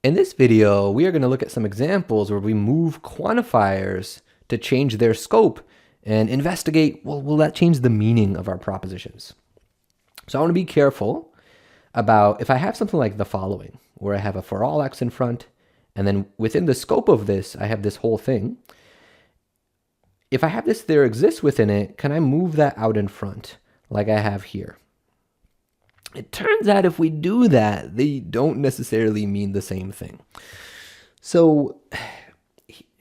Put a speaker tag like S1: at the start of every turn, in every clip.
S1: In this video, we are going to look at some examples where we move quantifiers to change their scope and investigate, well, will that change the meaning of our propositions? So I want to be careful about if I have something like the following, where I have a for all x in front, and then within the scope of this, I have this whole thing. If I have this there exists within it, can I move that out in front like I have here? It turns out if we do that, they don't necessarily mean the same thing. So,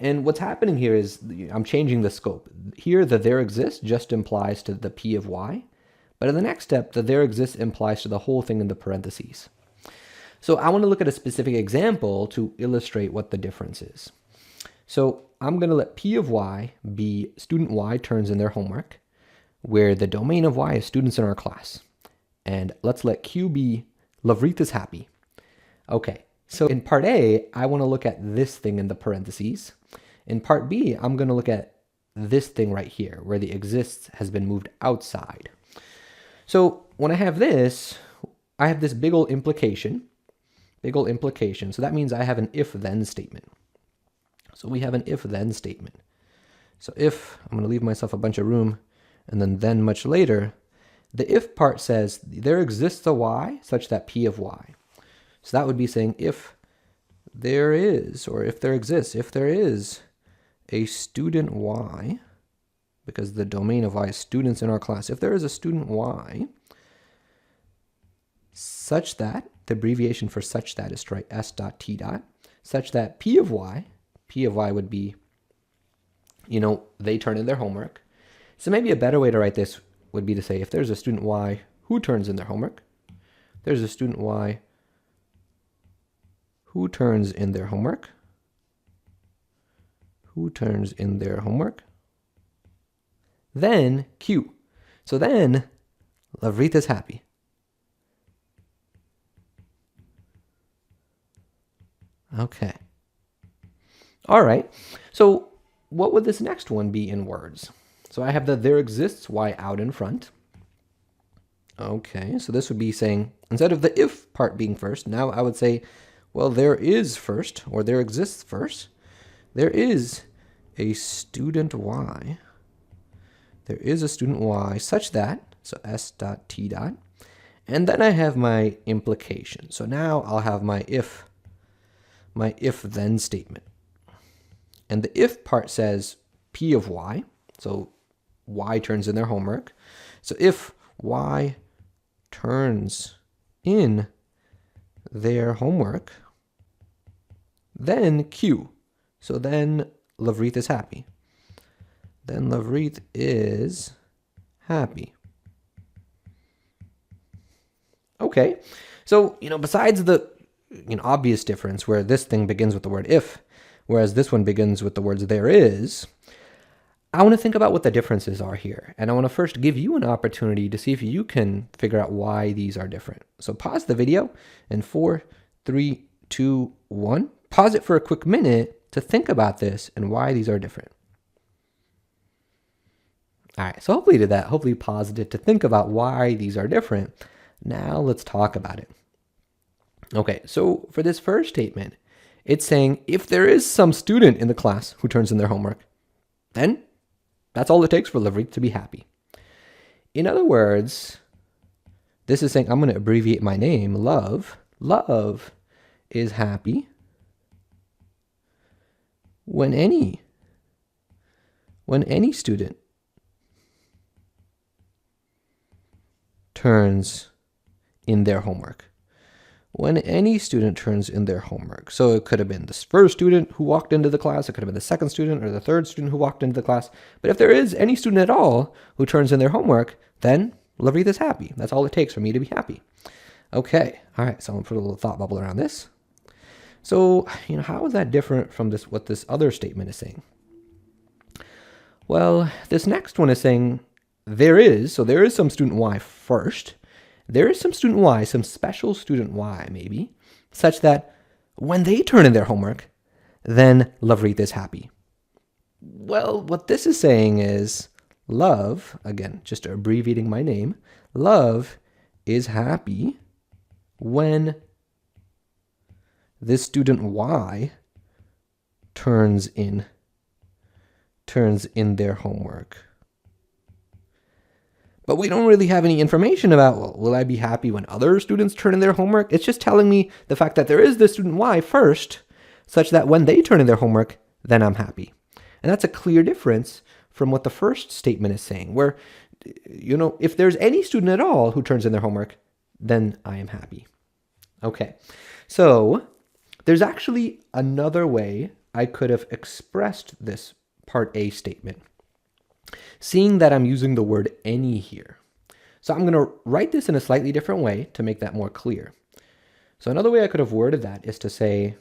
S1: and what's happening here is I'm changing the scope. Here, the there exists just implies to the p of y, but in the next step, the there exists implies to the whole thing in the parentheses. So I want to look at a specific example to illustrate what the difference is. So I'm going to let p of y be student y turns in their homework, where the domain of y is students in our class. And let's let q be Lavreet is happy. Okay, so in part A, I want to look at this thing in the parentheses. In part B, I'm going to look at this thing right here, where the exists has been moved outside. So when I have this big ol' implication. So that means I have an if-then statement. So we have an if-then statement. So if, I'm going to leave myself a bunch of room, and then much later, the if part says there exists a y such that p of y. So that would be saying if there is, or if there exists, if there is a student y, because the domain of y is students in our class, if there is a student y, such that, the abbreviation for such that is to write s dot t dot, such that p of y would be, they turn in their homework. So maybe a better way to write this would be to say if there's a student y who turns in their homework, there's a student y who turns in their homework, then q. So then Lavreet is happy. Okay. All right. So what would this next one be in words? So I have the there exists y out in front. Okay, so this would be saying, instead of the if part being first, now I would say, well, there is first, or there exists first. There is a student y. There is a student y such that, so s dot t dot, and then I have my implication. So now I'll have my if then statement. And the if part says p of y, so y turns in their homework. So if y turns in their homework, then q. So then Lavreet is happy. Then Lavreet is happy. Okay, so, besides the obvious difference where this thing begins with the word if, whereas this one begins with the words there is, I want to think about what the differences are here. And I want to first give you an opportunity to see if you can figure out why these are different. So pause the video in 4, 3, 2, 1. Pause it for a quick minute to think about this and why these are different. All right, so hopefully you did that. Hopefully you paused it to think about why these are different. Now let's talk about it. Okay, so for this first statement, it's saying if there is some student in the class who turns in their homework, then that's all it takes for Lavreet to be happy. In other words, this is saying I'm going to abbreviate my name, Love. Love is happy when any student turns in their homework. When any student turns in their homework. So it could have been the first student who walked into the class, it could have been the second student or the third student who walked into the class. But if there is any student at all who turns in their homework, then Lavreet is happy. That's all it takes for me to be happy. Okay, all right, so I'm gonna put a little thought bubble around this. So, how is that different from what this other statement is saying? Well, this next one is saying there is some student y first. There is some student y, some special student y maybe, such that when they turn in their homework, then Lavreet is happy. Well, what this is saying is Love, again, just abbreviating my name, Love is happy when this student Y turns in their homework. But we don't really have any information about, well, will I be happy when other students turn in their homework? It's just telling me the fact that there is this student Y first, such that when they turn in their homework, then I'm happy. And that's a clear difference from what the first statement is saying, where, if there's any student at all who turns in their homework, then I am happy. Okay, so there's actually another way I could have expressed this part A statement, seeing that I'm using the word any here. So I'm going to write this in a slightly different way to make that more clear. So another way I could have worded that is to say,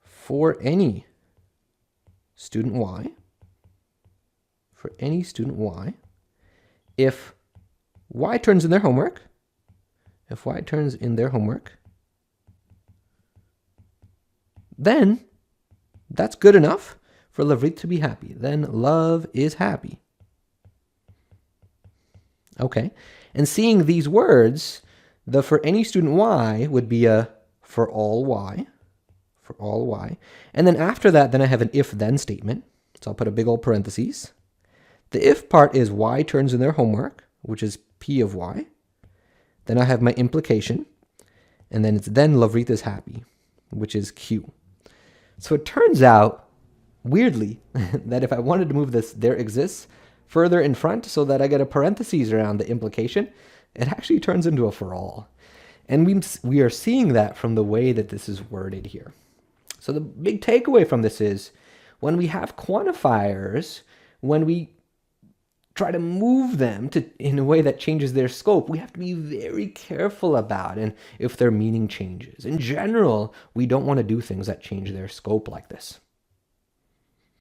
S1: for any student Y, if Y turns in their homework, then that's good enough for Lavrit to be happy. Then love is happy. Okay, and seeing these words, the for any student Y would be a for all Y. And then after that, then I have an if-then statement. So I'll put a big old parentheses. The if part is Y turns in their homework, which is P of Y. Then I have my implication. And then it's then Lavrit is happy, which is Q. So it turns out, weirdly, that if I wanted to move this there exists further in front so that I get a parentheses around the implication, it actually turns into a for all. And we are seeing that from the way that this is worded here. So the big takeaway from this is, when we have quantifiers, when we try to move them in a way that changes their scope, we have to be very careful about and if their meaning changes. In general, we don't want to do things that change their scope like this.